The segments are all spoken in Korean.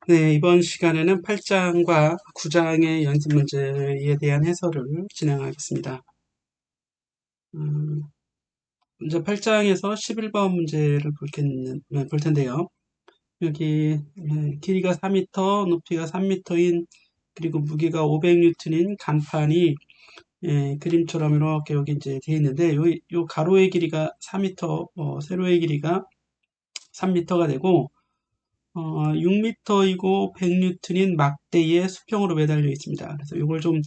네, 이번 시간에는 8장과 9장의 연습 문제에 대한 해설을 진행하겠습니다. 먼저 8장에서 11번 문제를 볼 텐데요. 여기 길이가 4m, 높이가 3m인 그리고 무게가 500N인 간판이 그림처럼 이렇게 여기 이제 되어 있는데 요 가로의 길이가 4m, 세로의 길이가 3m가 되고 6m이고 100N인 막대에 수평으로 매달려 있습니다. 그래서 이걸 좀,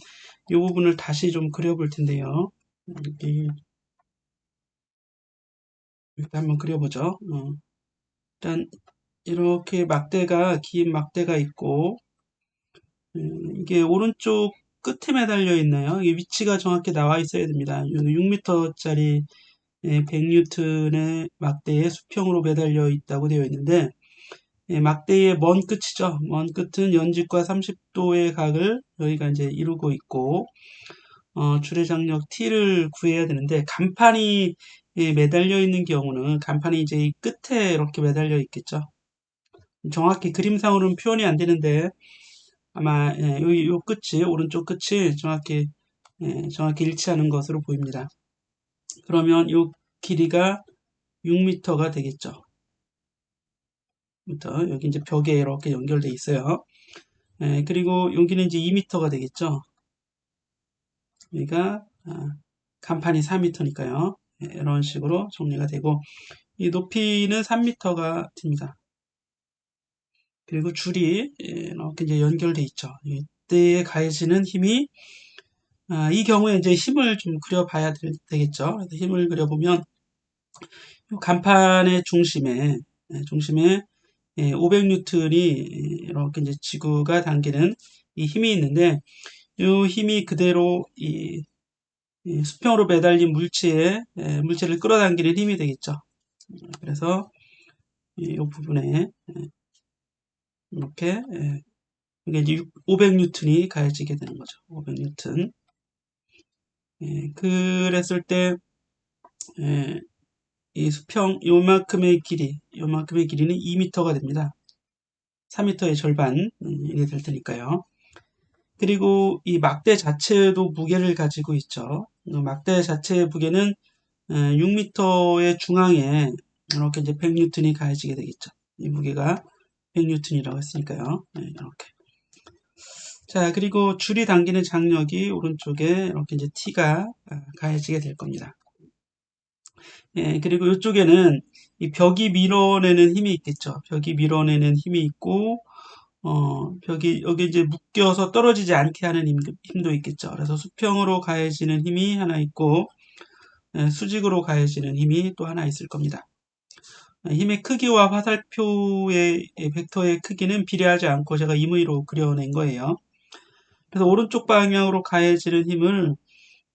이 부분을 다시 좀 그려볼 텐데요. 이렇게, 이렇게 한번 그려보죠. 일단, 이렇게 긴 막대가 있고, 이게 오른쪽 끝에 매달려 있나요? 이게 위치가 정확히 나와 있어야 됩니다. 6m짜리 100N의 막대에 수평으로 매달려 있다고 되어 있는데, 막대의 먼 끝이죠. 먼 끝은 연직과 30도의 각을 여기가 이제 이루고 있고, 줄의 장력 T를 구해야 되는데, 간판이 매달려 있는 경우는 간판이 이제 이 끝에 이렇게 매달려 있겠죠. 정확히 그림상으로는 표현이 안 되는데, 아마 요 끝이, 오른쪽 끝이 정확히 일치하는 것으로 보입니다. 그러면 요 길이가 6m가 되겠죠. 여기 이제 벽에 이렇게 연결돼 있어요. 그리고 여기는 이제 2m가 되겠죠. 그러니까 간판이 4m니까요. 이런 식으로 정리가 되고 이 높이는 3m가 됩니다. 그리고 줄이 이렇게 이제 연결돼 있죠. 이때에 가해지는 힘이 이 경우에 이제 힘을 좀 그려봐야 되겠죠. 그래서 힘을 그려보면 간판의 중심에 500N이 이렇게 이제 지구가 당기는 이 힘이 있는데 이 힘이 그대로 이 수평으로 매달린 물체를 끌어당기는 힘이 되겠죠. 그래서 이 부분에 이렇게 이게 이제 500N이 가해지게 되는 거죠. 500N. 그랬을 때 이 수평 요만큼의 길이는 2m가 됩니다. 3m의 절반 이게 될 테니까요. 그리고 이 막대 자체도 무게를 가지고 있죠. 막대 자체의 무게는 6m의 중앙에 이렇게 이제 100N이 가해지게 되겠죠. 이 무게가 100N이라고 했으니까요. 이렇게. 자, 그리고 줄이 당기는 장력이 오른쪽에 이렇게 이제 T가 가해지게 될 겁니다. 그리고 이쪽에는 이 벽이 밀어내는 힘이 있겠죠. 벽이 밀어내는 힘이 있고, 여기 이제 묶여서 떨어지지 않게 하는 힘도 있겠죠. 그래서 수평으로 가해지는 힘이 하나 있고, 수직으로 가해지는 힘이 또 하나 있을 겁니다. 힘의 크기와 화살표의 벡터의 크기는 비례하지 않고 제가 임의로 그려낸 거예요. 그래서 오른쪽 방향으로 가해지는 힘을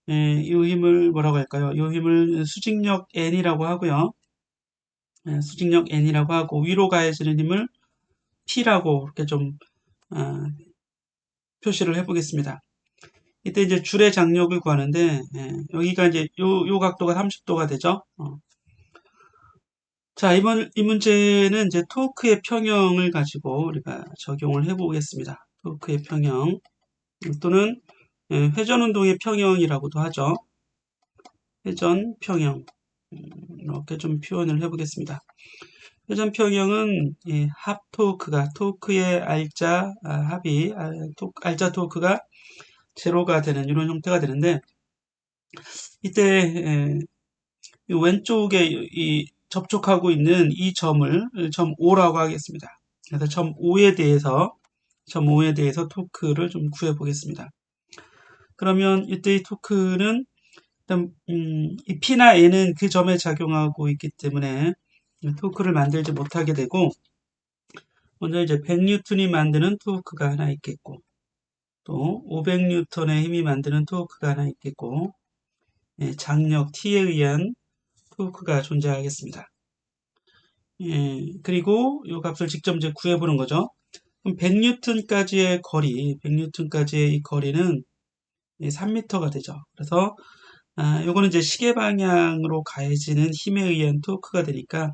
이 힘을 뭐라고 할까요? 이 힘을 수직력 N이라고 하고요. 수직력 N이라고 하고 위로 가해지는 힘을 P라고 이렇게 좀 표시를 해보겠습니다. 이때 이제 줄의 장력을 구하는데 여기가 이제 요 각도가 30도가 되죠. 자, 이 문제는 이제 토크의 평형을 가지고 우리가 적용을 해보겠습니다. 토크의 평형 또는 회전운동의 평형이라고도 하죠. 회전 평형 이렇게 좀 표현을 해보겠습니다. 회전 평형은 합 토크의 알자 토크가 제로가 되는 이런 형태가 되는데 이때 왼쪽에 접촉하고 있는 이 점을 점 O라고 하겠습니다. 그래서 점 O에 대해서 토크를 좀 구해 보겠습니다. 그러면 이때 이 토크는 일단 이 P나 N은 그 점에 작용하고 있기 때문에 토크를 만들지 못하게 되고 먼저 이제 100N이 만드는 토크가 하나 있겠고 또 500N의 힘이 만드는 토크가 하나 있겠고 장력 T에 의한 토크가 존재하겠습니다. 그리고 이 값을 직접 이제 구해보는 거죠. 그럼 100N까지의 이 거리는 3m가 되죠. 그래서 요거는 이제 시계 방향으로 가해지는 힘에 의한 토크가 되니까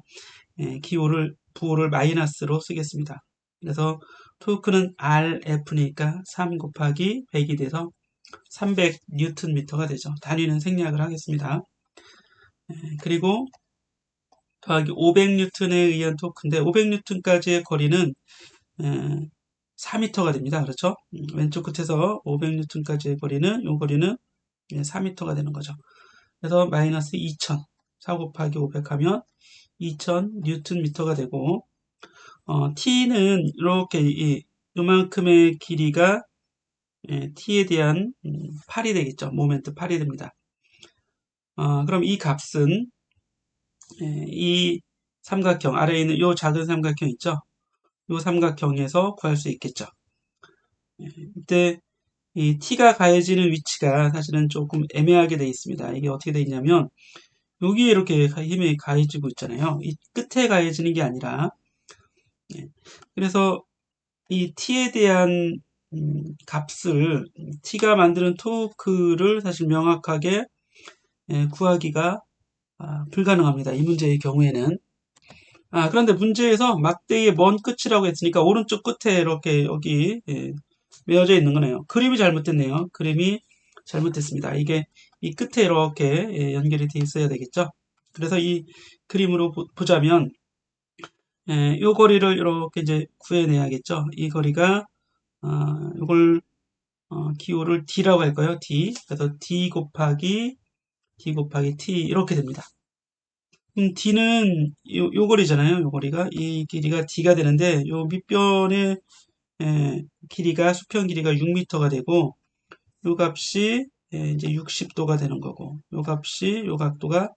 부호를 마이너스로 쓰겠습니다. 그래서 토크는 RF니까 3 곱하기 100이 돼서 300Nm가 되죠. 단위는 생략을 하겠습니다. 그리고 더하기 500N에 의한 토크인데 500N까지의 거리는 4m가 됩니다. 그렇죠? 왼쪽 끝에서 500N까지의 거리는 이 거리는 4m가 되는 거죠. 그래서 마이너스 2000 4 곱하기 500 하면 2000Nm가 되고 t는 이렇게 이만큼의 길이가 t에 대한 8이 되겠죠. 모멘트 8이 됩니다. 그럼 이 값은 이 삼각형 아래에 있는 이 작은 삼각형 있죠. 이 삼각형에서 구할 수 있겠죠. 이때 이 t가 가해지는 위치가 사실은 조금 애매하게 되어 있습니다. 이게 어떻게 되어 있냐면 여기에 이렇게 힘이 가해지고 있잖아요. 이 끝에 가해지는 게 아니라 그래서 이 t에 대한 값을 t가 만드는 토크를 사실 명확하게 구하기가 불가능합니다. 이 문제의 경우에는. 그런데 문제에서 막대기의 먼 끝이라고 했으니까 오른쪽 끝에 이렇게 여기 메어져 있는 거네요. 그림이 잘못됐네요. 그림이 잘못됐습니다. 이게 이 끝에 이렇게 연결이 돼 있어야 되겠죠. 그래서 이 그림으로 보자면 이 거리를 이렇게 이제 구해내야겠죠. 이 거리가 이걸 기호를 D라고 할까요? D. 그래서 D 곱하기 T 이렇게 됩니다. D는 요 거리잖아요. 요 거리가 이 길이가 D가 되는데 요 밑변의 길이가 수평 길이가 6m가 되고 요 값이 이제 60도가 되는 거고 요 값이 요 각도가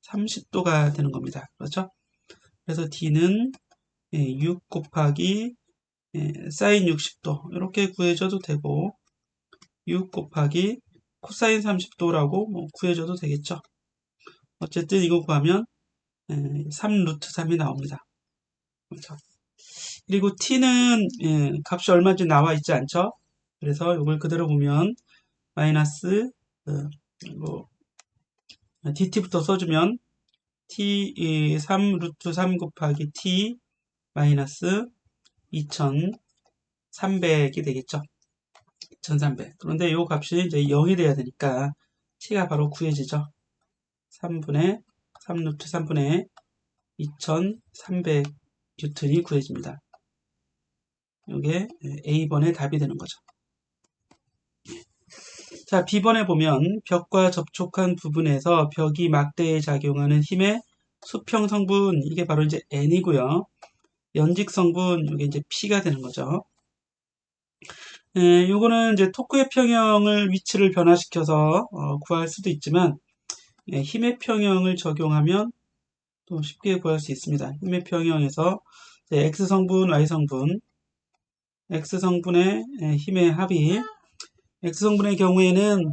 30도가 되는 겁니다. 그렇죠? 그래서 D는 6 곱하기 사인 60도 이렇게 구해줘도 되고 6 곱하기 코사인 30도라고 뭐 구해줘도 되겠죠. 어쨌든 이거 구하면 3 루트 3이 나옵니다. 그렇죠? 그리고 t는 값이 얼마인지 나와 있지 않죠? 그래서 이걸 그대로 보면 마이너스 dt부터 써주면 t 3 루트 3 곱하기 t 마이너스 2300이 되겠죠. 2300. 그런데 이 값이 이제 0이 돼야 되니까 t가 바로 구해지죠. 3분의 3 루트 3분의 2300 뉴턴이 구해집니다. 이게 A번의 답이 되는 거죠. 자, B번에 보면 벽과 접촉한 부분에서 벽이 막대에 작용하는 힘의 수평 성분, 이게 바로 이제 N이고요. 연직 성분, 이게 이제 P가 되는 거죠. 요거는 이제 토크의 평형을 위치를 변화시켜서 구할 수도 있지만 힘의 평형을 적용하면 또 쉽게 구할 수 있습니다. 힘의 평형에서 X성분, Y성분, X성분의 힘의 합이 X성분의 경우에는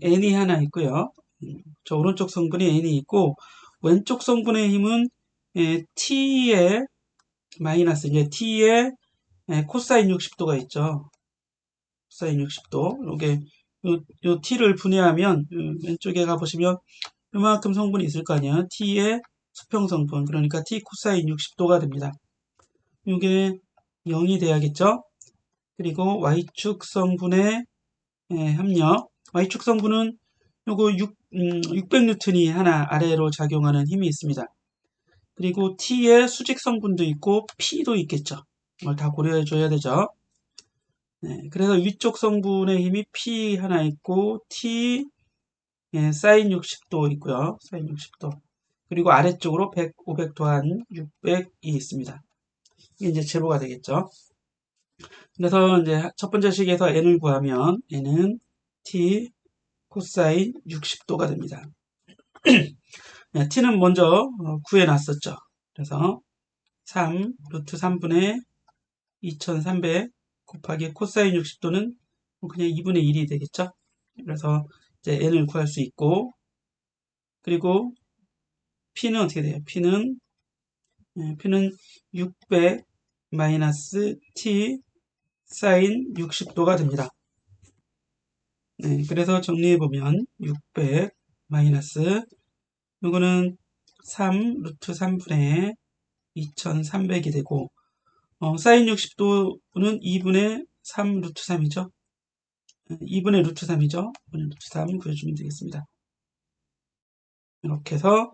N이 하나 있고요. 저 오른쪽 성분이 N이 있고 왼쪽 성분의 힘은 T의 마이너스 이제 T의 코사인 60도가 있죠. 코사인 60도. 요게 요 T를 분해하면 왼쪽에 가보시면 이만큼 성분이 있을 거 아니에요. T의 수평 성분. 그러니까 T 코사인 60도가 됩니다. 요게 0이 돼야겠죠. 그리고 Y축 성분의 합력. Y축 성분은 요거 600N이 하나 아래로 작용하는 힘이 있습니다. 그리고 T의 수직 성분도 있고 P도 있겠죠. 이걸 다 고려해 줘야 되죠. 그래서 위쪽 성분의 힘이 P 하나 있고 T 사인 60도 있고요. 사인 60도. 그리고 아래쪽으로 100, 500 더한 600이 있습니다. 이게 이제 제로가 되겠죠. 그래서 이제 첫 번째 식에서 n을 구하면 n은 t 코사인 60도가 됩니다. t는 먼저 구해놨었죠. 그래서 3 루트 3분의 2300 곱하기 코사인 60도는 그냥 2분의 1이 되겠죠. 그래서 이제 n을 구할 수 있고 그리고 p는 어떻게 돼요? p는 600 마이너스 t 사인 60도가 됩니다. 그래서 정리해보면 600 마이너스 이거는 3 루트 3분의 2300이 되고 사인 60도는 2분의 3 루트 3이죠. 2분의 루트 3이죠. 2분의 루트 3 구해주면 되겠습니다. 이렇게 해서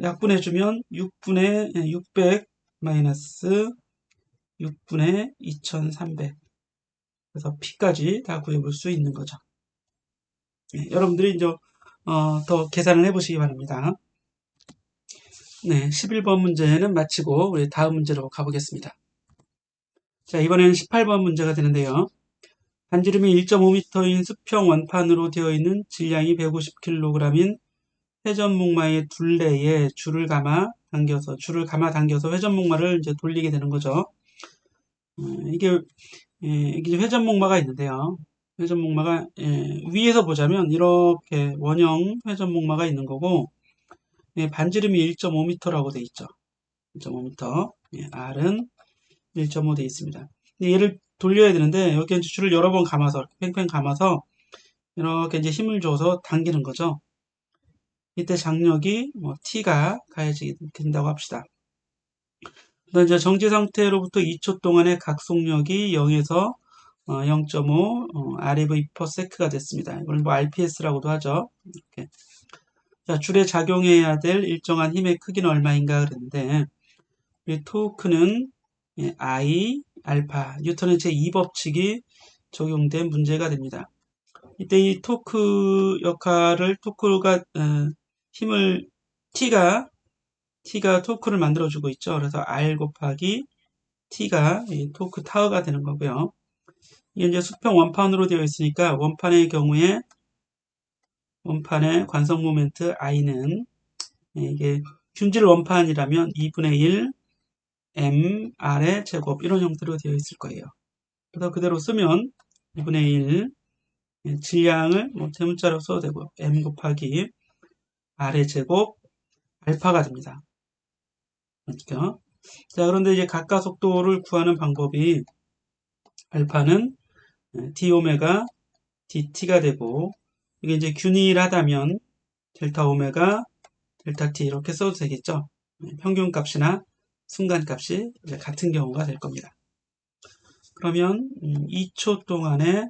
약분해주면 600 마이너스 6분의 2300. 그래서 P까지 다 구해볼 수 있는 거죠. 여러분들이 이제 더 계산을 해보시기 바랍니다. 네, 11번 문제는 마치고 우리 다음 문제로 가보겠습니다. 자, 이번에는 18번 문제가 되는데요. 반지름이 1.5m인 수평 원판으로 되어 있는 질량이 150kg인 회전목마의 둘레에 줄을 감아 당겨서 회전목마를 이제 돌리게 되는 거죠. 이게 회전목마가 있는데요. 회전목마가 위에서 보자면 이렇게 원형 회전목마가 있는 거고, 반지름이 1.5m라고 돼 있죠. 1.5m. R은 1.5 돼 있습니다. 얘를 돌려야 되는데 여기 이제 줄을 여러 번 감아서 팽팽 감아서 이렇게 이제 힘을 줘서 당기는 거죠. 이때 장력이 T가 가해지게 된다고 합시다. 그다음 이제 정지 상태로부터 2초 동안의 각속력이 0에서 0.5 RV/s가 됐습니다. 이걸 뭐 RPS라고도 하죠. 이렇게. 자, 줄에 작용해야 될 일정한 힘의 크기는 얼마인가 그랬는데, 이 토크는 I, 알파, 뉴턴의 제2법칙이 적용된 문제가 됩니다. 이때 이 토크가 힘을 T가 토크를 만들어주고 있죠. 그래서 R 곱하기 T가 이 토크 타워가 되는 거고요. 이게 이제 수평 원판으로 되어 있으니까 원판의 경우에 원판의 관성 모멘트 I는 이게 균질 원판이라면 2분의 1 MR의 제곱 이런 형태로 되어 있을 거예요. 그래서 그대로 쓰면 2분의 1 질량을 대문자로 써도 되고 M 곱하기 R의 제곱 알파가 됩니다. 그렇죠? 자, 그런데 이제 각가속도를 구하는 방법이 알파는 d 오메가 dt가 되고, 이게 이제 균일하다면 델타 오메가 델타 t 이렇게 써도 되겠죠. 평균값이나 순간값이 같은 경우가 될 겁니다. 그러면 2초 동안에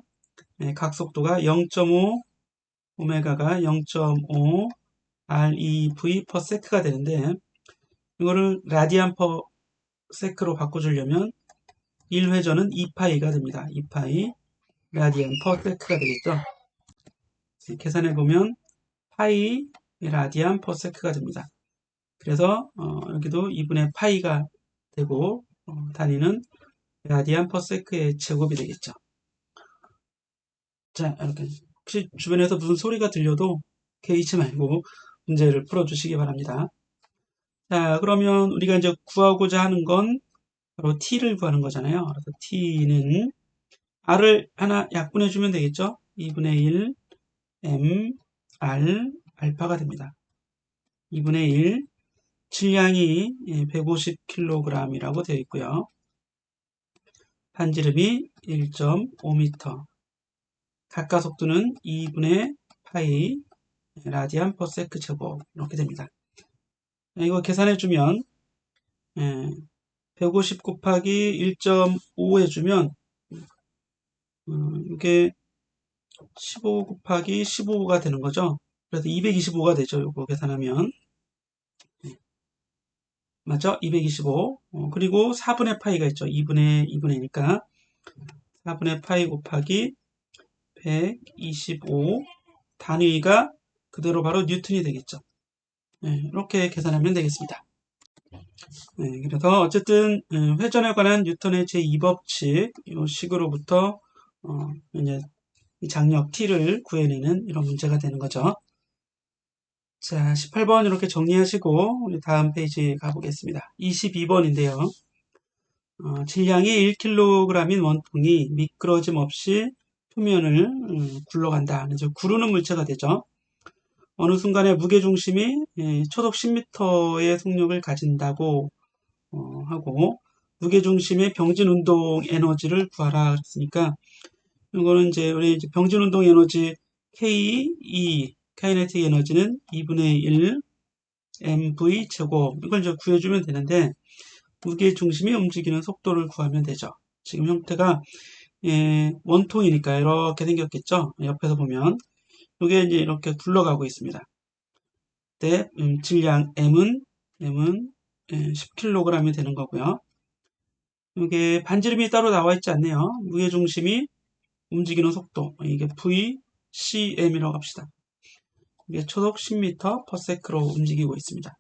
각속도가 0.5 오메가가 0.5 ReV/s가 되는데, 이거를 라디안 퍼 세크로 바꿔주려면 1회전은 2파이가 됩니다. 2파이 라디안 퍼 세크가 되겠죠. 계산해보면 파이 라디안 퍼 세크가 됩니다. 그래서 여기도 2분의 파이가 되고 단위는 라디안 퍼 세크의 제곱이 되겠죠. 자, 이렇게 혹시 주변에서 무슨 소리가 들려도 개의치 말고 문제를 풀어주시기 바랍니다. 자, 그러면 우리가 이제 구하고자 하는 건 바로 t를 구하는 거잖아요. 그래서 t는 r을 하나 약분해주면 되겠죠. 2분의 1 m r 알파가 됩니다. 2분의 1 질량이 150kg이라고 되어 있고요. 반지름이 1.5m, 각가속도는 2분의 파이 라디안 퍼 세크 제곱 이렇게 됩니다. 이거 계산해주면 150 곱하기 1.5 해주면 이게 15 곱하기 15가 되는 거죠. 그래서 225가 되죠. 이거 계산하면. 맞죠? 225. 그리고 4분의 파이가 있죠. 2분의 2니까 4분의 파이 곱하기 125 단위가 그대로 바로 뉴턴이 되겠죠. 이렇게 계산하면 되겠습니다. 그래서 어쨌든 회전에 관한 뉴턴의 제2법칙 이 식으로부터 이제 장력 T를 구해내는 이런 문제가 되는 거죠. 자, 18번 이렇게 정리하시고 우리 다음 페이지 가보겠습니다. 22번인데요. 질량이 1kg인 원통이 미끄러짐 없이 표면을 굴러간다. 그래서 구르는 물체가 되죠. 어느 순간에 무게중심이 초속 10m의 속력을 가진다고 하고, 무게중심의 병진운동 에너지를 구하라 그랬으니까, 이거는 이제 우리 병진운동 에너지 K2, 카이네틱 에너지는 2분의 1 mv 제곱 이걸 이제 구해주면 되는데, 무게중심이 움직이는 속도를 구하면 되죠. 지금 형태가 원통이니까 이렇게 생겼겠죠. 옆에서 보면 이게 이제 이렇게 굴러가고 있습니다. 그때 질량 M은 10kg이 되는 거고요. 이게 반지름이 따로 나와 있지 않네요. 무게중심이 움직이는 속도, 이게 VCM이라고 합시다. 이게 초속 10m/s로 움직이고 있습니다.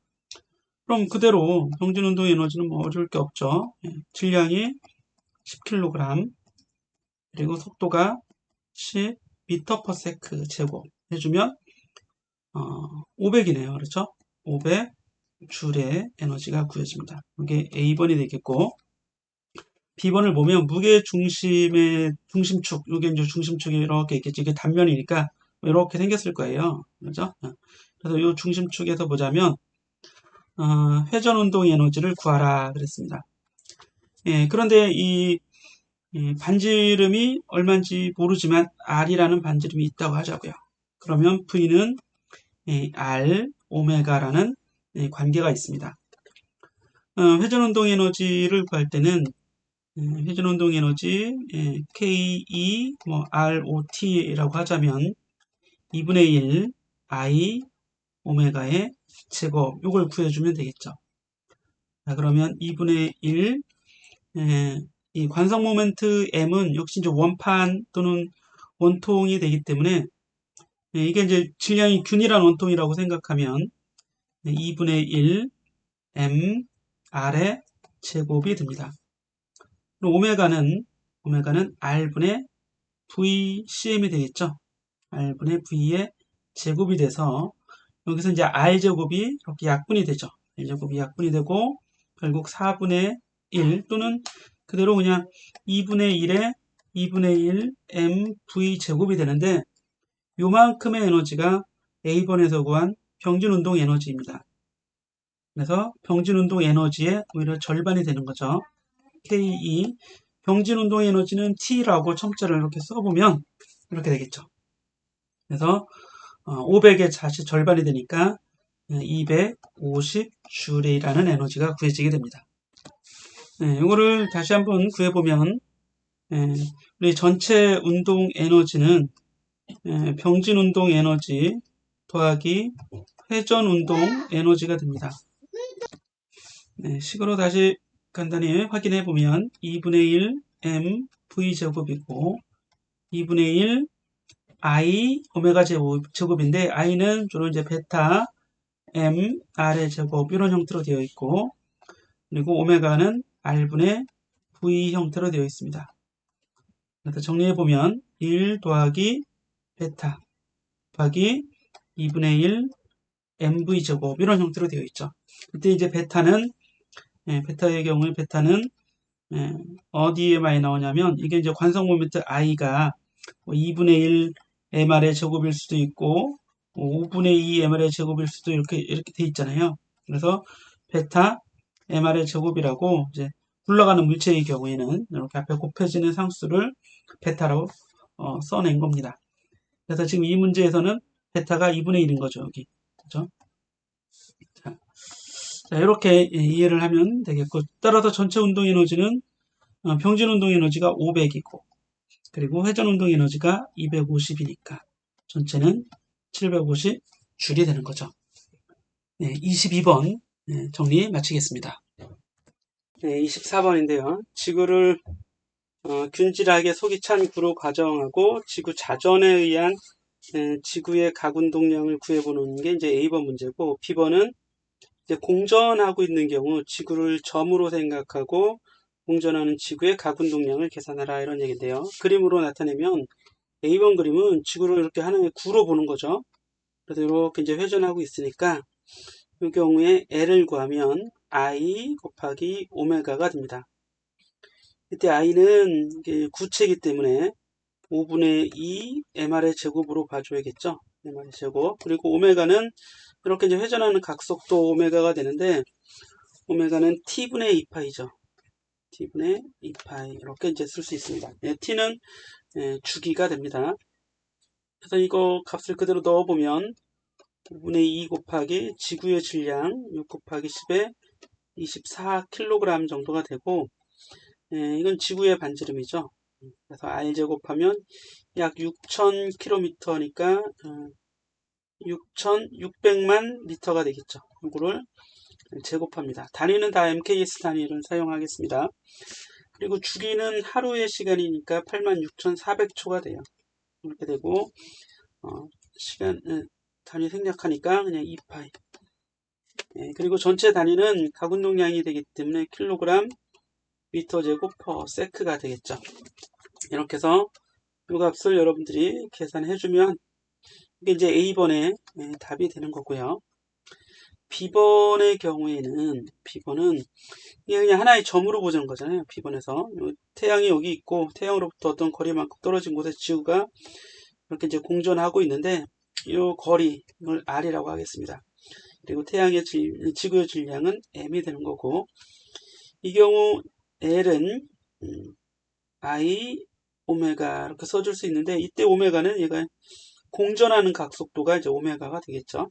그럼 그대로 평균운동 에너지는 뭐 어려울 게 없죠. 질량이 10kg, 그리고 속도가 10m/s 제곱 해주면 500이네요. 그렇죠? 500줄의 에너지가 구해집니다. 이게 A번이 되겠고, B번을 보면 무게중심의 중심축, 이게 이제 중심축이 이렇게 있겠죠. 이게 단면이니까 이렇게 생겼을 거예요. 그렇죠? 그래서 이 중심축에서 보자면 회전운동 에너지를 구하라 그랬습니다. 그런데 이 반지름이 얼마인지 모르지만 R이라는 반지름이 있다고 하자고요. 그러면 V는 R, 오메가라는 관계가 있습니다. 회전운동 에너지를 구할 때는 회전운동 에너지 KE, ROT라고 하자면 2분의 1 I 오메가의 제곱, 이걸 구해주면 되겠죠. 자, 그러면 2분의 1 이 관성 모멘트 M은 역시 이제 원판 또는 원통이 되기 때문에 이게 이제 질량이 균일한 원통이라고 생각하면 2분의 1 M R의 제곱이 됩니다. 그럼 오메가는 R분의 VCM이 되겠죠. R분의 V의 제곱이 돼서 여기서 이제 R제곱이 이렇게 약분이 되죠. R제곱이 약분이 되고 결국 4분의 1 또는 그대로 그냥 2분의 1에 2분의 1 MV 제곱이 되는데 요만큼의 에너지가 A번에서 구한 평균운동 에너지입니다. 그래서 평균운동 에너지의 오히려 절반이 되는 거죠. KE 평균운동 에너지는 T라고 첨자를 이렇게 써보면 이렇게 되겠죠. 그래서 500의 다시 절반이 되니까 250줄이라는 에너지가 구해지게 됩니다. 이거를 다시 한번 구해보면 우리 전체 운동 에너지는 병진 운동 에너지 더하기 회전 운동 에너지가 됩니다. 식으로 다시 간단히 확인해 보면 2분의 1 M V 제곱이고 2분의 1 I 오메가 제곱인데 I는 주로 이제 베타 M R의 제곱 이런 형태로 되어 있고 그리고 오메가는 R분의 V 형태로 되어 있습니다. 그래서 정리해 보면 1 더하기 베타 더하기 2분의 1 MV 제곱 이런 형태로 되어 있죠. 그때 이제 베타는 베타의 경우에 베타는 어디에 많이 나오냐면 이게 이제 관성 모멘트 I가 2분의 1 MR의 제곱일 수도 있고 5분의 2 MR의 제곱일 수도 이렇게 돼 있잖아요. 그래서 베타 MR의 제곱이라고 이제 굴러가는 물체의 경우에는 이렇게 앞에 곱해지는 상수를 베타로 써낸 겁니다. 그래서 지금 이 문제에서는 베타가 2분의 1인 거죠, 여기. 그렇죠? 자, 이렇게 이해를 하면 되겠고, 따라서 전체 운동 에너지는 평균 운동 에너지가 500이고, 그리고 회전 운동 에너지가 250이니까 전체는 750줄이 되는 거죠. 22번 정리 마치겠습니다. 24번인데요. 지구를 균질하게 속이 찬 구로 가정하고 지구 자전에 의한 지구의 각운동량을 구해보는 게 이제 A번 문제고, B번은 이제 공전하고 있는 경우 지구를 점으로 생각하고 공전하는 지구의 각운동량을 계산하라 이런 얘기인데요. 그림으로 나타내면 A번 그림은 지구를 이렇게 하나의 구로 보는 거죠. 그래서 이렇게 이제 회전하고 있으니까 이 경우에 L을 구하면 I 곱하기 오메가가 됩니다. 이때 I는 구체이기 때문에 5분의 2 MR의 제곱으로 봐줘야겠죠. MR의 제곱. 그리고 오메가는 이렇게 이제 회전하는 각속도 오메가가 되는데 오메가는 T분의 2파이죠. T분의 2파이 이렇게 이제 쓸 수 있습니다. T는 주기가 됩니다. 그래서 이거 값을 그대로 넣어보면 5분의 2 곱하기 지구의 질량 6 곱하기 10의 24kg 정도가 되고, 이건 지구의 반지름이죠. 그래서 R 제곱하면 약 6,000km니까 6,600만 리터가 되겠죠. 이거를 제곱합니다. 단위는 다 MKS 단위를 사용하겠습니다. 그리고 주기는 하루의 시간이니까 86,400초가 돼요. 이렇게 되고 시간 단위 생략하니까 그냥 2파이. 그리고 전체 단위는 가군동량이 되기 때문에 킬로그램 미터 제곱 퍼 세크가 되겠죠. 이렇게 해서 이 값을 여러분들이 계산해주면 이게 이제 A번의 답이 되는 거고요. B번의 경우에는 B번은 이게 그냥 하나의 점으로 보자는 거잖아요. B번에서 태양이 여기 있고 태양으로부터 어떤 거리만큼 떨어진 곳에 지구가 이렇게 이제 공전하고 있는데 이 거리 이걸 R이라고 하겠습니다. 그리고 태양의 지구의 질량은 M이 되는 거고 이 경우 L은 I 오메가 이렇게 써줄 수 있는데 이때 오메가는 얘가 공전하는 각속도가 이제 오메가가 되겠죠.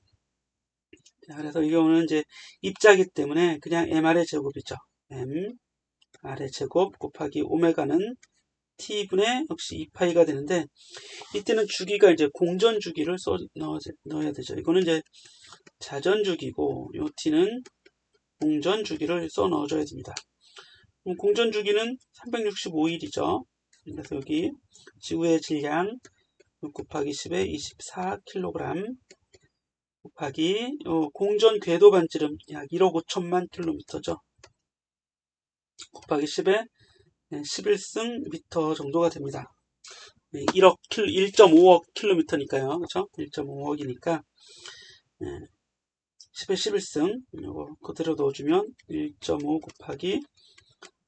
자, 그래서 이 경우는 이제 입자기 때문에 그냥 MR의 제곱이죠. MR의 제곱 곱하기 오메가는 T분의 역시 2파이가 되는데 이때는 주기가 이제 공전 주기를 넣어야 되죠. 이거는 이제 자전 주기고 요 T는 공전 주기를 써 넣어줘야 됩니다. 공전 주기는 365일이죠. 그래서 여기 지구의 질량 6 곱하기 10에 24kg 곱하기 공전 궤도 반지름 약 1억 5천만 킬로미터죠. 곱하기 10에 11승 미터 정도가 됩니다. 1.5억 킬로미터니까요. 그렇죠? 1.5억이니까 10에 11승 이거 그대로 넣어주면 1.5 곱하기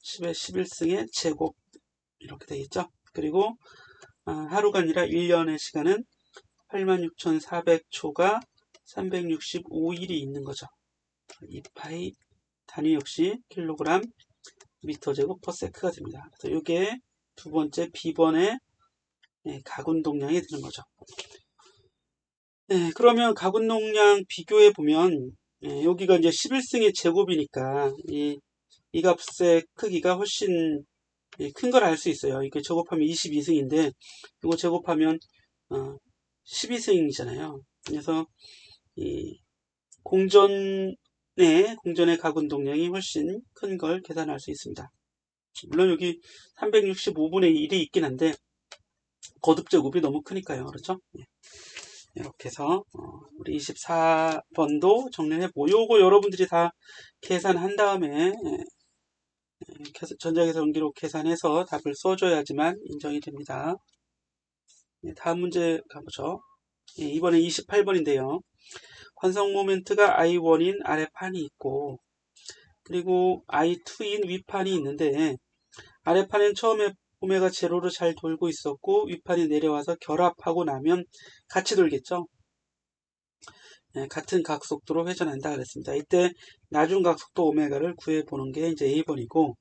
10에 11승의 제곱 이렇게 되겠죠. 그리고 하루가 아니라 1년의 시간은 86,400초가 365일이 있는 거죠. 2파이 단위 역시 킬로그램 미터 제곱 퍼 세크가 됩니다. 그래서 이게 두 번째 B번의 가군동량이 되는 거죠. 그러면 가군동량 비교해 보면 여기가 이제 11승의 제곱이니까 이 값의 크기가 훨씬 큰 걸 알 수 있어요. 이게 제곱하면 22승인데 이거 제곱하면 12승이잖아요. 그래서 이 공전의 가군동량이 훨씬 큰 걸 계산할 수 있습니다. 물론 여기 365분의 1이 있긴 한데 거듭제곱이 너무 크니까요. 그렇죠? 이렇게 해서 우리 24번도 정리해보고 요거 여러분들이 다 계산한 다음에 전자계산기로 계산해서 답을 써줘야지만 인정이 됩니다. 다음 문제 가보죠. 이번에 28번인데요. 환성 모멘트가 I1인 아래판이 있고 그리고 I2인 위판이 있는데 아래판은 처음에 오메가 제로로 잘 돌고 있었고 위판이 내려와서 결합하고 나면 같이 돌겠죠. 같은 각속도로 회전한다 그랬습니다. 이때 나중 각속도 오메가를 구해보는 게 이제 A번이고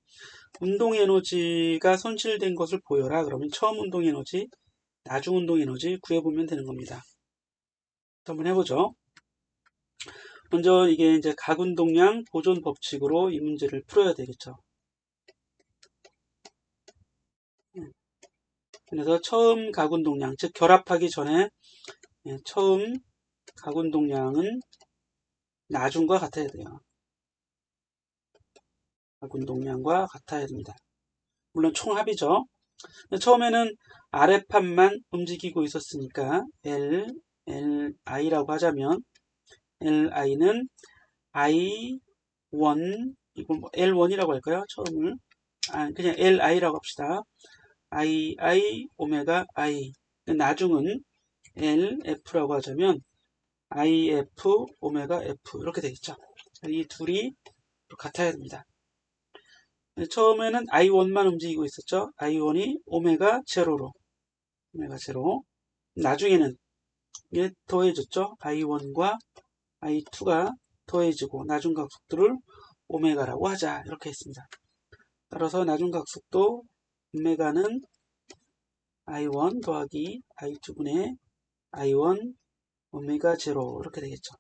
운동 에너지가 손실된 것을 보여라. 그러면 처음 운동 에너지, 나중 운동 에너지 구해보면 되는 겁니다. 한번 해보죠. 먼저 이게 이제 가군동량 보존 법칙으로 이 문제를 풀어야 되겠죠. 그래서 처음 가군동량, 즉 결합하기 전에 처음 가군동량은 나중과 같아야 돼요. 가군동량과 같아야 됩니다. 물론 총합이죠. 처음에는 아래판만 움직이고 있었으니까 LI라고 하자면 LI는 I1, 이걸 뭐 L1이라고 할까요? 처음을 그냥 LI라고 합시다. II 오메가 I. 나중은 LF라고 하자면 IF 오메가 F 이렇게 되겠죠. 이 둘이 같아야 됩니다. 처음에는 I1만 움직이고 있었죠. I1이 오메가 제로로 오메가 제로. 나중에는 이게 더해졌죠. I1과 I2가 더해지고 나중 각속도를 오메가라고 하자 이렇게 했습니다. 따라서 나중 각속도 오메가는 I1 더하기 I2분의 I1 오메가 제로 이렇게 되겠죠.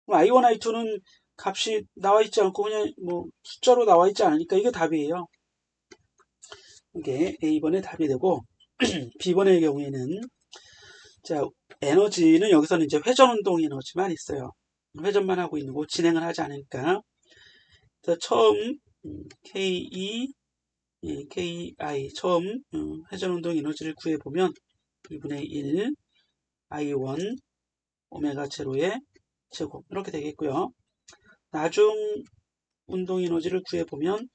그럼 I1, I2는 값이 나와 있지 않고 그냥 뭐 숫자로 나와 있지 않으니까 이게 답이에요. 이게 A번의 답이 되고 B번의 경우에는 자, 에너지는 여기서는 이제 회전 운동 에너지만 있어요. 회전만 하고 있는 거 진행을 하지 않으니까. 그래서 처음 KE, KI 처음 회전 운동 에너지를 구해 보면 2분의 1 I1 오메가 제로의 제곱 이렇게 되겠고요. 나중 운동 에너지를 구해 보면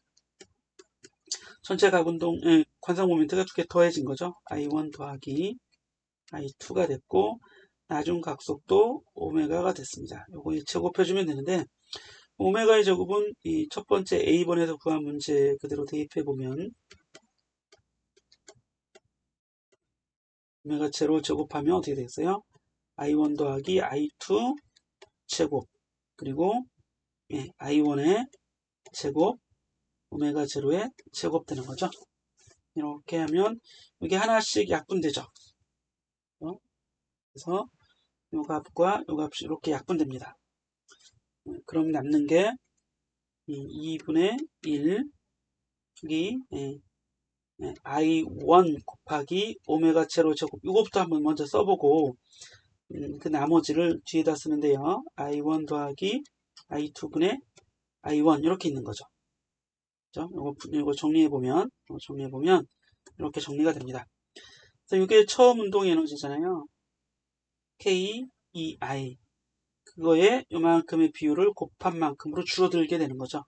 전체 각 운동 관상 모멘트가 두 개 더해진 거죠. I1 더하기 I2가 됐고 나중 각속도 오메가가 됐습니다. 요거 제곱해주면 되는데 오메가의 제곱은 이 첫 번째 A번에서 구한 문제 그대로 대입해보면 오메가 제로 제곱하면 어떻게 되겠어요? I1 더하기 I2 제곱 그리고 I1의 제곱 오메가 제로의 제곱 되는 거죠. 이렇게 하면 이게 하나씩 약분되죠. 그래서 요 값과 요 값이 이렇게 약분됩니다. 그럼 남는 게 2분의 1 여기 I1 곱하기 오메가 제로 제곱 이것부터 한번 먼저 써보고 그 나머지를 뒤에다 쓰는데요. I1 더하기 I2분의 I1 이렇게 있는 거죠. 이거 정리해보면 이렇게 정리가 됩니다. 그래서 이게 처음 운동 에너지잖아요. KEI 그거에 요만큼의 비율을 곱한 만큼으로 줄어들게 되는 거죠.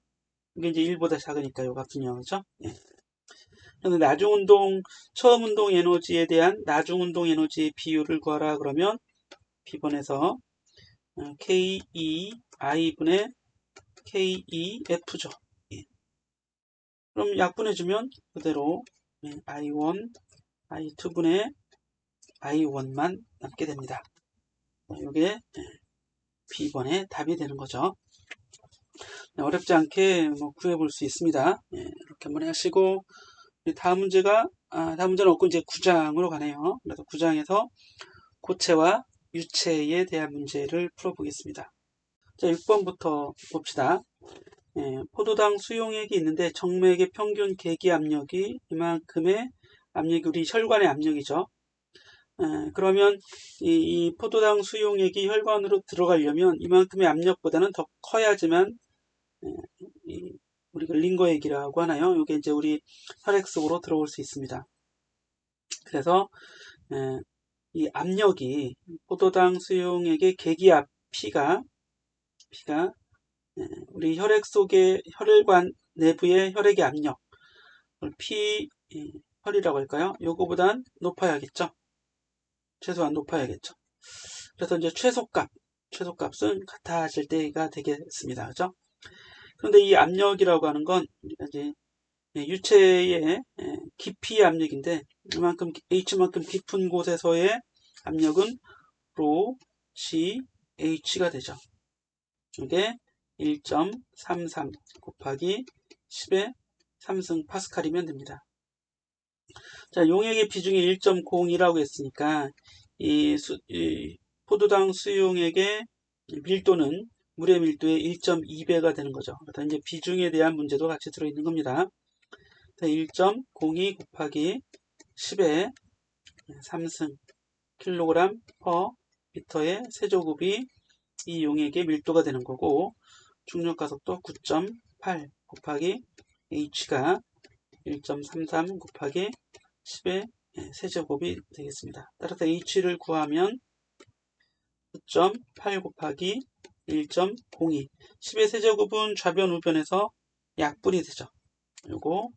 이게 이제 1보다 작으니까 요 같은요. 그죠? 예. 그래서 나중 운동, 처음 운동 에너지에 대한 나중 운동 에너지의 비율을 구하라 그러면 B번에서 KEI분의 KEF죠. 예. 그럼 약분해주면 그대로 I1, I2분의 I1만 남게 됩니다. 이게 B번의 답이 되는 거죠. 어렵지 않게 뭐 구해볼 수 있습니다. 이렇게 한번 하시고 다음 문제가 다음 문제는 없고 이제 9장으로 가네요. 그래서 9장에서 고체와 유체에 대한 문제를 풀어보겠습니다. 자, 6번부터 봅시다. 포도당 수용액이 있는데 정맥의 평균 계기 압력이 이만큼의 압력이 우리 혈관의 압력이죠. 그러면 이 포도당 수용액이 혈관으로 들어가려면 이만큼의 압력보다는 더 커야지만 우리가 링거액이라고 하나요? 이게 이제 우리 혈액 속으로 들어올 수 있습니다. 그래서 이 압력이 포도당 수용액의 계기압 P가 우리 혈액 속의 혈관 내부의 혈액의 압력 P 혈이라고 할까요? 요거보단 높아야겠죠. 최소한 높아야겠죠. 그래서 이제 최소값은 같아질 때가 되겠습니다. 그죠? 그런데 이 압력이라고 하는 건 이제 유체의 깊이의 압력인데 이만큼 H만큼 깊은 곳에서의 압력은 ρ, G, H가 되죠. 이게 1.33 곱하기 10의 3승 파스칼이면 됩니다. 자, 용액의 비중이 1.02라고 했으니까 이 포도당 수용액의 밀도는 물의 밀도의 1.2배가 되는 거죠. 그래서 이제 비중에 대한 문제도 같이 들어있는 겁니다. 1.02 곱하기 10의 3승 킬로그램 퍼 미터의 세제곱이 이 용액의 밀도가 되는 거고 중력 가속도 9.8 곱하기 H가 1.33 곱하기 10의 세제곱이 되겠습니다. 따라서 H를 구하면 9.8 곱하기 1.02 10의 세제곱은 좌변 우변에서 약분이 되죠. 요거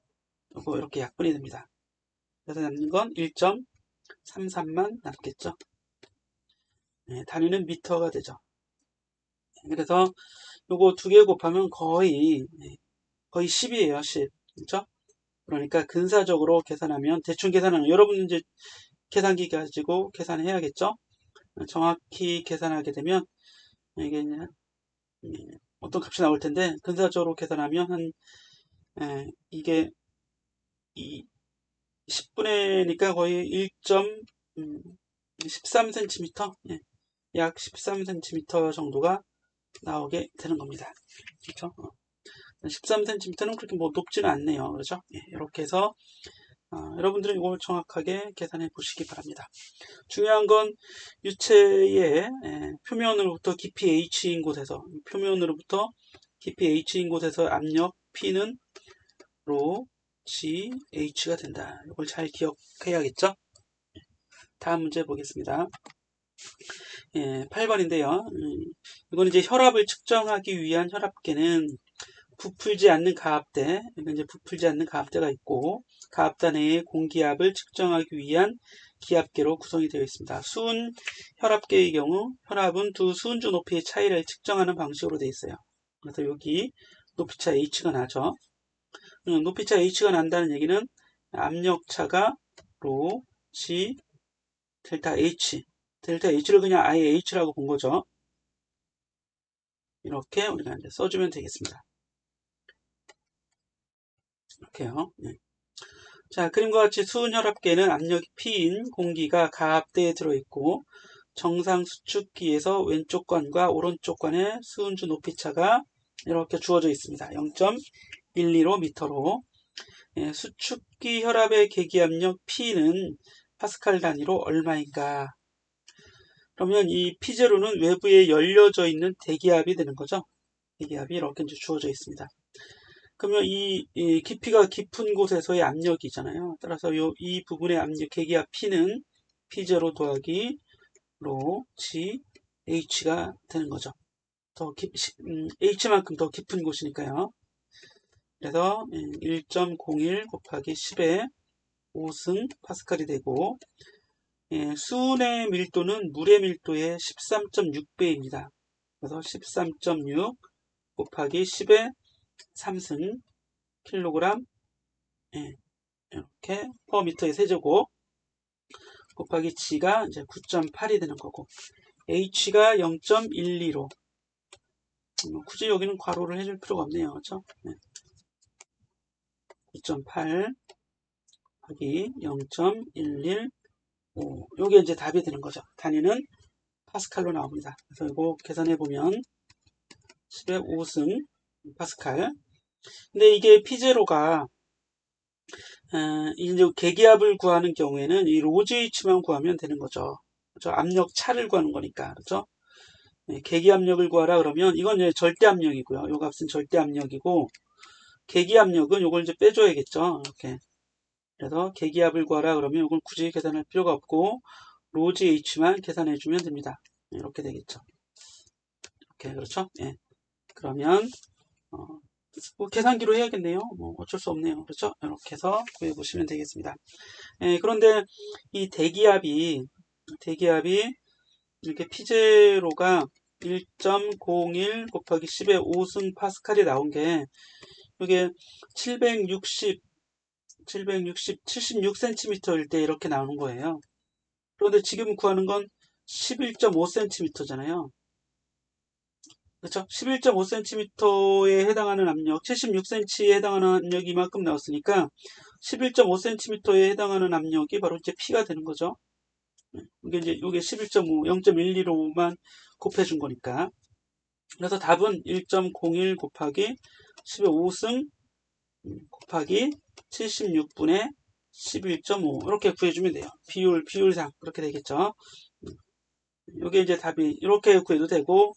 이렇게 약분이 됩니다. 그래서 남는 건 1.33만 남겠죠. 단위는 미터가 되죠. 그래서 요거 두 개 곱하면 거의 10이에요. 10. 그렇죠? 그러니까 근사적으로 계산하면 대충 계산하면 여러분 이제 계산기 가지고 계산해야겠죠. 정확히 계산하게 되면 이게 어떤 값이 나올 텐데 근사적으로 계산하면 한 이게 10분의니까 거의 1.13cm 약 13cm 정도가 나오게 되는 겁니다. 그렇죠? 13cm는 그렇게 뭐 높지는 않네요. 그렇죠? 예, 이렇게 해서 여러분들은 이걸 정확하게 계산해 보시기 바랍니다. 중요한 건 유체의 표면으로부터 깊이 h인 곳에서 표면으로부터 깊이 h인 곳에서 압력 P는 로 GH가 된다. 이걸 잘 기억해야겠죠? 다음 문제 보겠습니다. 8번인데요. 이건 이제 혈압을 측정하기 위한 혈압계는 부풀지 않는 가압대, 이제 부풀지 않는 가압대가 있고 가압대 내의 공기압을 측정하기 위한 기압계로 구성이 되어 있습니다. 수은 혈압계의 경우 혈압은 두 수은주 높이의 차이를 측정하는 방식으로 되어 있어요. 그래서 여기 높이차 H가 나죠. 높이차 H가 난다는 얘기는 압력차가 로 G 델타 H 델타 H를 그냥 아예 H라고 본 거죠. 이렇게 우리가 이제 써주면 되겠습니다. 이렇게요. 네. 자, 그림과 같이 수은혈압계는 압력이 P인 공기가 가압대에 들어있고 정상 수축기에서 왼쪽 관과 오른쪽 관의 수은주 높이차가 이렇게 주어져 있습니다. 0.115m로 수축기 혈압의 계기압력 P는 파스칼 단위로 얼마인가? 그러면 이 P0는 외부에 열려져 있는 대기압이 되는 거죠. 대기압이 이렇게 이제 주어져 있습니다. 그러면 이 깊이가 깊은 곳에서의 압력이잖아요. 따라서 이 부분의 압력, 계기압 P는 P0 더하기 로 G H가 되는 거죠. 더 H만큼 더 깊은 곳이니까요. 그래서 1.01 곱하기 10의 5승 파스칼이 되고 수은의 밀도는 물의 밀도의 13.6배입니다. 그래서 13.6 곱하기 10의 3승 킬로그램 이렇게 퍼미터의 세제곱 곱하기 G가 이제 9.8이 되는 거고 H가 0.125 굳이 여기는 괄호를 해줄 필요가 없네요. 그렇죠? 9.8 하기 0.115 요게 이제 답이 되는 거죠. 단위는 파스칼로 나옵니다. 그래서 이거 계산해 보면 10의 5승 파스칼. 근데 이게 P0가 이제 계기압을 구하는 경우에는 이 로즈H만 구하면 되는 거죠. 그렇죠? 압력 차를 구하는 거니까. 그렇죠? 계기압력을 구하라 그러면 이건 이제 절대압력이고요. 요 값은 절대압력이고 계기압력은 요걸 이제 빼줘야겠죠. 이렇게. 그래서 계기압을 구하라 그러면 이걸 굳이 계산할 필요가 없고 로즈 H만 계산해 주면 됩니다. 이렇게 되겠죠. 이렇게 그렇죠? 예. 그러면 뭐 계산기로 해야겠네요. 뭐 어쩔 수 없네요. 그렇죠? 이렇게 해서 구해 보시면 되겠습니다. 그런데 이 대기압이 이렇게 P0가 1.01 곱하기 10의 5승 파스칼이 나온 게 이게 76cm일 때 이렇게 나오는 거예요. 그런데 지금 구하는 건 11.5cm잖아요. 그렇죠? 11.5cm에 해당하는 압력, 76cm에 해당하는 압력이 이만큼 나왔으니까 11.5cm에 해당하는 압력이 바로 이제 P가 되는 거죠. 이게 이제 이게 11.5, 0.115만 곱해준 거니까. 그래서 답은 1.01 곱하기 10의 5승 곱하기 76분의 11.5 이렇게 구해주면 돼요. 비율상 그렇게 되겠죠. 이게 이제 답이 이렇게 구해도 되고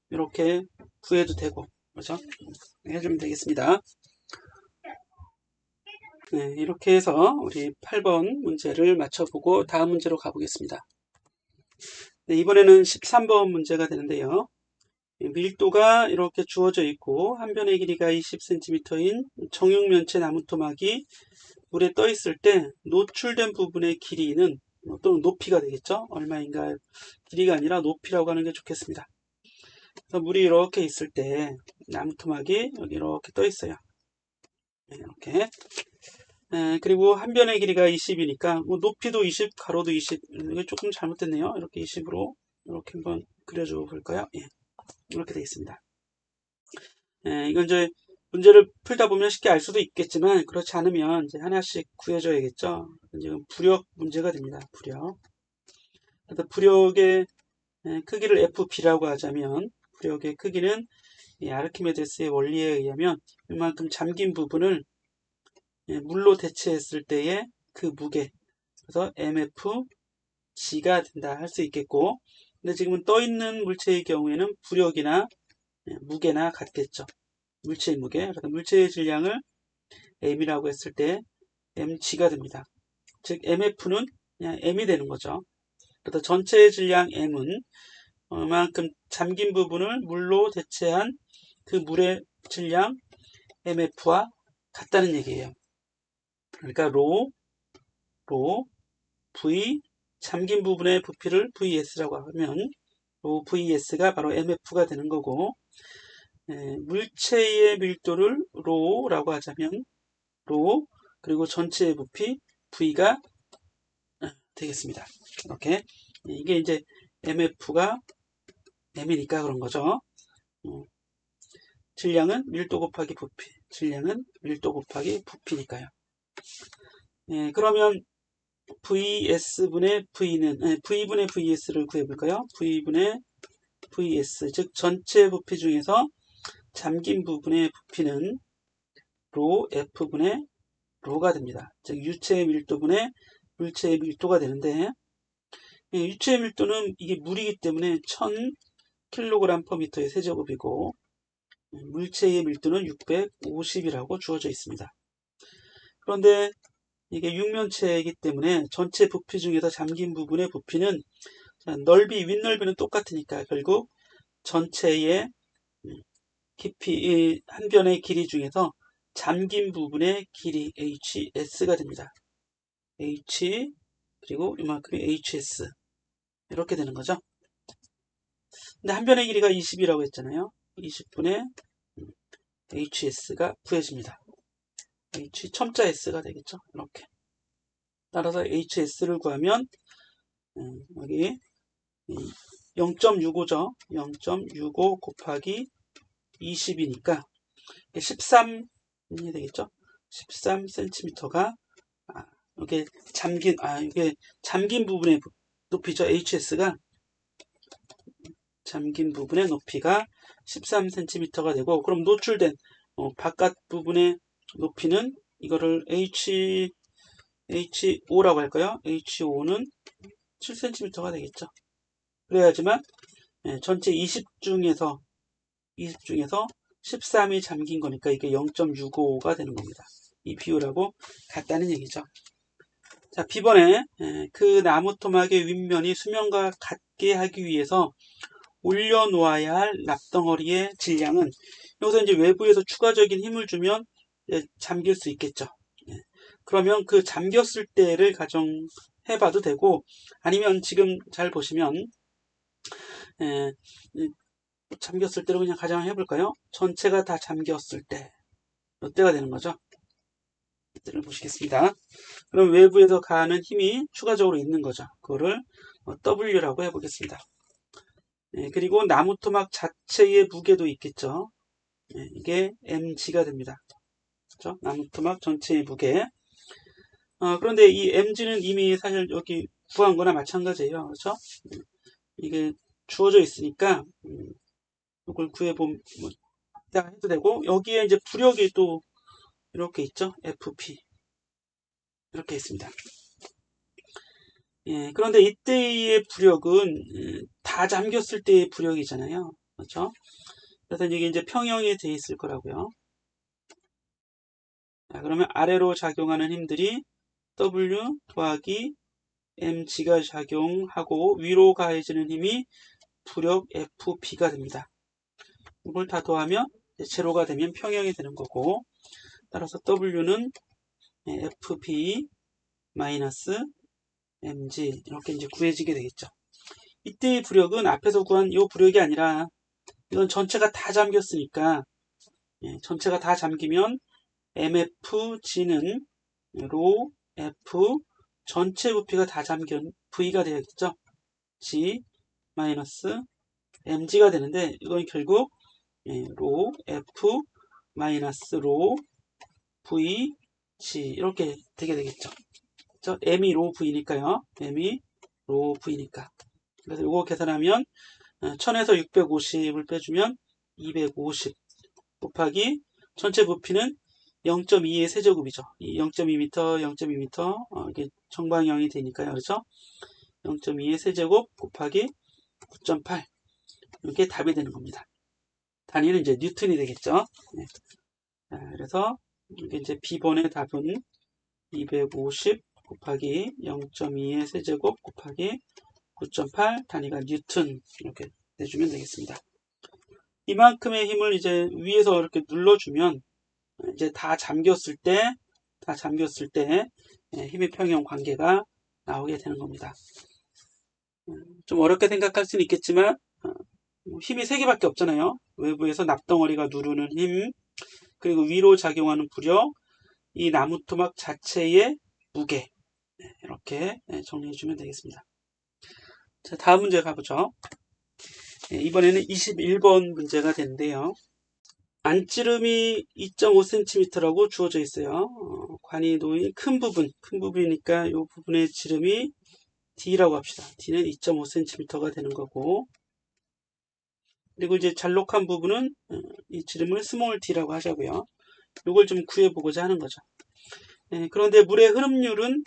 이렇게 구해도 되고 그렇죠? 해주면 되겠습니다. 네, 이렇게 해서 우리 8번 문제를 맞춰보고 다음 문제로 가보겠습니다. 네, 이번에는 13번 문제가 되는데요. 밀도가 이렇게 주어져 있고 한 변의 길이가 20cm인 정육면체 나무토막이 물에 떠 있을 때 노출된 부분의 길이는 또는 높이가 되겠죠. 얼마인가 길이가 아니라 높이라고 하는 게 좋겠습니다. 그래서 물이 이렇게 있을 때 나무토막이 여기 이렇게 떠 있어요. 이렇게. 그리고 한 변의 길이가 20이니까 뭐 높이도 20, 가로도 20. 이게 조금 잘못됐네요. 이렇게 20으로 이렇게 한번 그려줘 볼까요? 예. 이렇게 되어 있습니다. 이건 이제 문제를 풀다 보면 쉽게 알 수도 있겠지만 그렇지 않으면 이제 하나씩 구해줘야겠죠. 지금 부력 문제가 됩니다. 부력. 그래서 부력의 크기를 FB라고 하자면 부력의 크기는 이 아르키메데스의 원리에 의하면 이만큼 잠긴 부분을 물로 대체했을 때의 그 무게, 그래서 mfg가 된다 할 수 있겠고, 근데 지금은 떠 있는 물체의 경우에는 부력이나 무게나 같겠죠. 물체의 무게, 그래서 물체의 질량을 m이라고 했을 때 mg가 됩니다. 즉 mf는 그냥 m이 되는 거죠. 그래서 전체의 질량 m은 이만큼 잠긴 부분을 물로 대체한 그 물의 질량 mf와 같다는 얘기예요. 그러니까 로 v 잠긴 부분의 부피를 vs라고 하면 로 vs가 바로 mf가 되는 거고, 물체의 밀도를 로라고 하자면 로 그리고 전체의 부피 v가 되겠습니다. 이렇게 이게 이제 mf가 m이니까 그런 거죠. 질량은 밀도 곱하기 부피, 질량은 밀도 곱하기 부피니까요. 그러면 vs분의 v는 v분의 vs를 구해볼까요? v분의 vs, 즉 전체 부피 중에서 잠긴 부분의 부피는 로 f분의 로가 됩니다. 즉 유체의 밀도분의 물체의 밀도가 되는데, 유체의 밀도는 이게 물이기 때문에 1000kg/m의 세제곱이고, 물체의 밀도는 650이라고 주어져 있습니다. 그런데 이게 육면체이기 때문에 전체 부피 중에서 잠긴 부분의 부피는 넓이, 윗넓이는 똑같으니까 결국 전체의 깊이, 한 변의 길이 중에서 잠긴 부분의 길이 hs가 됩니다. h 그리고 이만큼이 hs 이렇게 되는 거죠. 근데 한 변의 길이가 20이라고 했잖아요. 20분의 hs가 구해집니다. h 첨자 s가 되겠죠. 이렇게. 따라서 hs를 구하면 여기 0.65죠. 0.65 곱하기 20이니까 13이 되겠죠. 13cm가 이게 잠긴 부분의 높이죠. hs가 잠긴 부분의 높이가 13cm가 되고, 그럼 노출된 바깥 부분의 높이는 이거를 HO라고 할까요? HO는 7cm가 되겠죠. 그래야지만 전체 20 중에서 13이 잠긴 거니까 이게 0.65가 되는 겁니다. 이 비율하고 같다는 얘기죠. 자, B번에 그 나무 토막의 윗면이 수면과 같게 하기 위해서 올려놓아야 할 납덩어리의 질량은, 여기서 이제 외부에서 추가적인 힘을 주면 잠길 수 있겠죠. 그러면 그 잠겼을 때를 가정해봐도 되고, 아니면 지금 잘 보시면 잠겼을 때로 그냥 가정해볼까요? 전체가 다 잠겼을 때, 이때가 되는 거죠. 이때를 보시겠습니다. 그럼 외부에서 가하는 힘이 추가적으로 있는 거죠. 그거를 W라고 해보겠습니다. 그리고 나무 토막 자체의 무게도 있겠죠. 이게 mg가 됩니다. 그렇죠? 나무 토막 전체의 무게. 그런데 이 mg는 이미 사실 여기 구한 거나 마찬가지예요. 그렇죠? 이게 주어져 있으니까 이걸 구해보면 해도 되고, 여기에 이제 부력이 또 이렇게 있죠. fp 이렇게 있습니다. 그런데 이때의 부력은 다 잠겼을 때의 부력이잖아요. 그렇죠? 그래서 이게 이제 평형이 돼 있을 거라고요. 자, 그러면 아래로 작용하는 힘들이 W 더하기 mg가 작용하고 위로 가해지는 힘이 부력 fp가 됩니다. 이걸 다 더하면 제로가 되면 평형이 되는 거고, 따라서 W는 fp 마이너스 mg 이렇게 이제 구해지게 되겠죠. 이때의 부력은 앞에서 구한 이 부력이 아니라, 이건 전체가 다 잠겼으니까, 전체가 다 잠기면 mfg는 로 f 전체 부피가 다 잠긴 v가 되겠죠. g 마이너스 mg가 되는데, 이건 결국 로 f 마이너스 로 v g 이렇게 되게 되겠죠. m이 로 v니까요. m이 로 v니까. 그래서 이거 계산하면 1000에서 650을 빼주면 250 곱하기 전체 부피는 0.2의 세제곱이죠. 이 0.2m, 0.2m 이게 정방형이 되니까요. 그렇죠? 0.2의 세제곱 곱하기 9.8 이게 답이 되는 겁니다. 단위는 이제 뉴턴이 되겠죠. 네. 그래서 이게 이제 B번의 답은 250 곱하기 0.2의 세제곱 곱하기 9.8 단위가 뉴턴 이렇게 내주면 되겠습니다. 이만큼의 힘을 이제 위에서 이렇게 눌러주면 이제 다 잠겼을 때 힘의 평형 관계가 나오게 되는 겁니다. 좀 어렵게 생각할 수는 있겠지만 힘이 3개밖에 없잖아요. 외부에서 납덩어리가 누르는 힘, 그리고 위로 작용하는 부력, 이 나무 토막 자체의 무게 이렇게 정리해주면 되겠습니다. 자, 다음 문제 가보죠. 이번에는 21번 문제가 되는데요. 안찌름이 2.5cm라고 주어져 있어요. 관이 놓인 큰 부분이니까 이 부분의 지름이 D라고 합시다. D는 2.5cm가 되는 거고, 그리고 이제 잘록한 부분은 이 지름을 스몰 d라고 하자고요. 이걸 좀 구해보고자 하는 거죠. 그런데 물의 흐름률은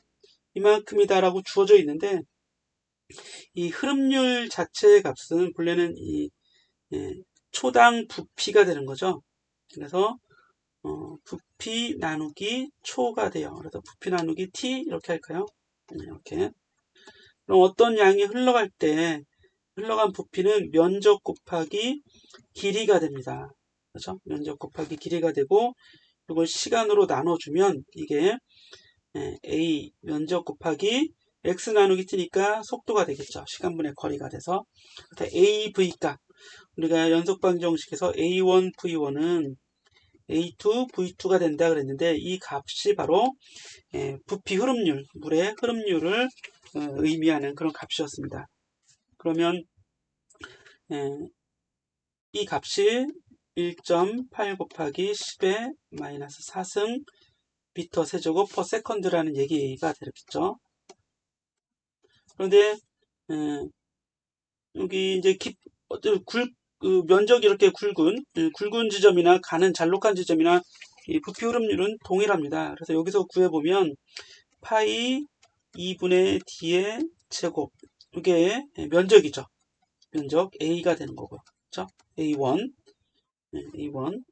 이만큼이다라고 주어져 있는데 이 흐름률 자체의 값은 본래는 이 초당 부피가 되는 거죠. 그래서 부피 나누기 초가 돼요. 그래서 부피 나누기 t 이렇게 할까요? 이렇게. 그럼 어떤 양이 흘러갈 때 흘러간 부피는 면적 곱하기 길이가 됩니다. 그렇죠? 면적 곱하기 길이가 되고 이걸 시간으로 나눠주면 이게 a 면적 곱하기 x 나누기 t니까 속도가 되겠죠. 시간분의 거리가 돼서 AV 값 우리가 연속방정식에서 A1, V1은 A2, V2가 된다 그랬는데 이 값이 바로 부피 흐름률, 물의 흐름률을 의미하는 그런 값이었습니다. 그러면 이 값이 1.8 곱하기 10의 마이너스 4승 미터 세제곱 퍼 세컨드라는 얘기가 되겠죠. 그런데 여기 이제 면적이 이렇게 굵은 지점이나 가는 잘록한 지점이나 이 부피 흐름률은 동일합니다. 그래서 여기서 구해보면 파이 2분의 d의 제곱 이게 면적이죠. 면적 A가 되는 거고요. 그렇죠? A1 A1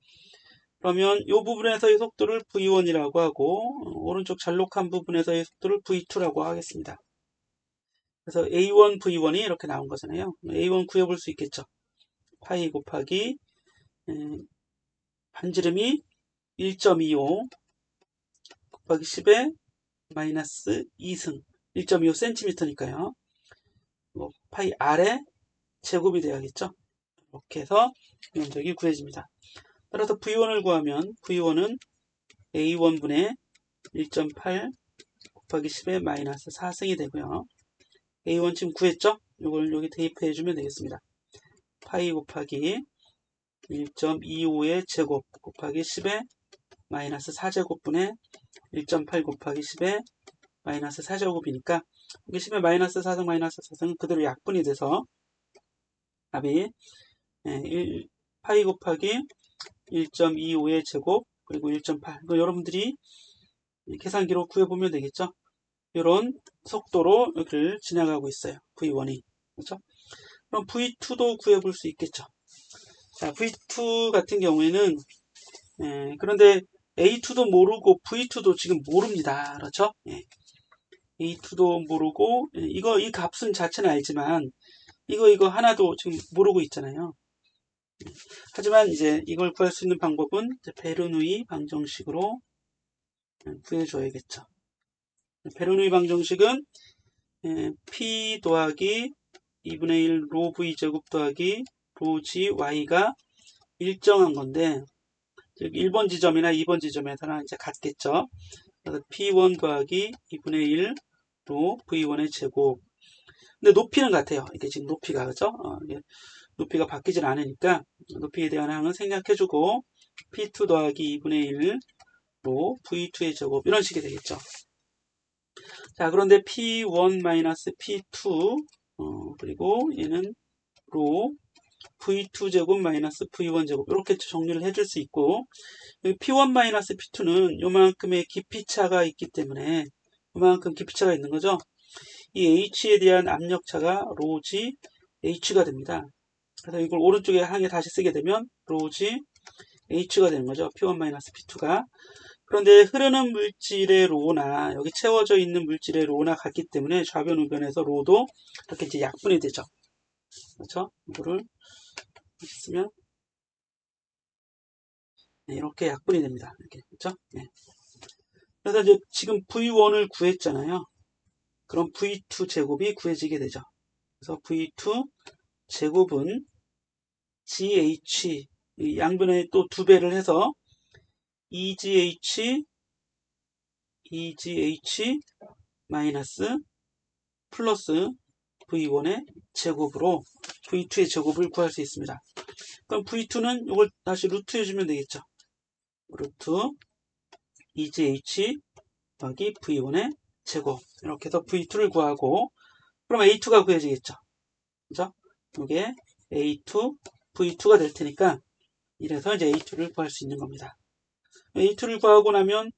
그러면 이 부분에서의 속도를 V1이라고 하고 오른쪽 잘록한 부분에서의 속도를 V2라고 하겠습니다. 그래서 A1, V1이 이렇게 나온 거잖아요. A1 구해볼 수 있겠죠. 파이 곱하기 반지름이 1.25 곱하기 10의 마이너스 2승 1.25cm니까요. 파이 R의 제곱이 돼야겠죠. 이렇게 해서 면적이 구해집니다. 따라서 V1을 구하면 V1은 A1분의 1.8 곱하기 10의 마이너스 4승이 되고요. A1 지금 구했죠? 이걸 여기 대입해주면 되겠습니다. 파이 곱하기 1.25의 제곱 곱하기 10의 마이너스 4제곱분의 1.8 곱하기 10의 마이너스 4제곱이니까 이게 10의 마이너스 4승 마이너스 4승은 그대로 약분이 돼서 답이 파이 곱하기 1.25의 제곱 그리고 1.8 이거 여러분들이 계산기로 구해보면 되겠죠. 이런 속도로 여기를 지나가고 있어요. V1이 그렇죠? 그럼 V2도 구해볼 수 있겠죠. 자, V2 같은 경우에는 그런데 A2도 모르고 V2도 지금 모릅니다. 그렇죠? A2도 모르고 이 값은 자체는 알지만 이거 하나도 지금 모르고 있잖아요. 하지만 이제 이걸 구할 수 있는 방법은 베르누이 방정식으로 구해줘야겠죠. 베르누이 방정식은 P 더하기 2분의 1 로 V 제곱 더하기 로 G Y가 일정한 건데 즉 1번 지점이나 2번 지점에서는 이제 같겠죠. 그래서 P1 더하기 2분의 1 로 V1의 제곱 근데 높이는 같아요. 이게 지금 높이가 그죠? 높이가 바뀌질 않으니까 높이에 대한 항은 생략해주고 P2 더하기 2분의 1로 V2의 제곱 이런 식이 되겠죠. 자 그런데 P1 마이너스 P2 그리고 얘는 로 V2제곱 마이너스 V1제곱 이렇게 정리를 해줄 수 있고, P1 마이너스 P2는 요만큼의 깊이차가 있기 때문에 요만큼 깊이차가 있는 거죠. 이 H에 대한 압력차가 로지 H가 됩니다. 그래서 이걸 오른쪽에 항에 다시 쓰게 되면 로지 H가 되는 거죠. P1 마이너스 P2가. 그런데 흐르는 물질의 로나 여기 채워져 있는 물질의 로나 같기 때문에 좌변 우변에서 로도 이렇게 이제 약분이 되죠. 그렇죠? 이거를 쓰면 네, 이렇게 약분이 됩니다. 이렇게 그렇죠? 네. 그래서 이제 지금 V1을 구했잖아요. 그럼 V2 제곱이 구해지게 되죠. 그래서 V2 제곱은 GH 양변에 또 2배를 해서 EGH 마이너스 플러스 V1의 제곱으로 V2의 제곱을 구할 수 있습니다. 그럼 V2는 이걸 다시 루트 해주면 되겠죠. 루트 EGH 더하기 V1의 제곱 이렇게 해서 V2를 구하고 그럼 A2가 구해지겠죠. 그죠? 이게 A2 V2가 될 테니까 이래서 이제 A2를 구할 수 있는 겁니다. A2를 구하고 나면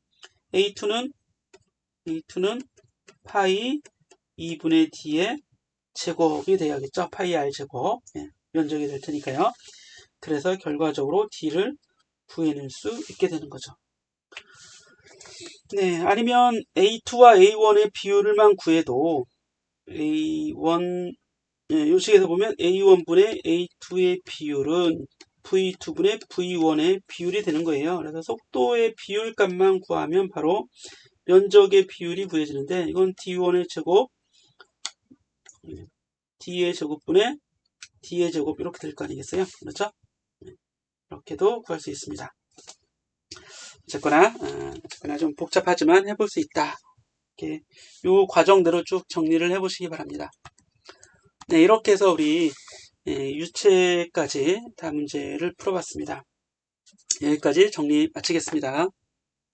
A2는 파이 2분의 D의 제곱이 돼야겠죠. 파이 R 제곱. 예, 면적이 될 테니까요. 그래서 결과적으로 D를 구해낼 수 있게 되는 거죠. 네, 아니면 A2와 A1의 비율만 구해도 A1, 이 식에서 보면 A1분의 A2의 비율은 V2분의 V1의 비율이 되는 거예요. 그래서 속도의 비율값만 구하면 바로 면적의 비율이 구해지는데 이건 D1의 제곱, D의 제곱분의 D의 제곱 이렇게 될 거 아니겠어요? 그렇죠? 이렇게도 구할 수 있습니다. 어쨌거나 좀 복잡하지만 해볼 수 있다. 이렇게 요 과정대로 쭉 정리를 해보시기 바랍니다. 네, 이렇게 해서 우리 유체까지 다 문제를 풀어봤습니다. 여기까지 정리 마치겠습니다.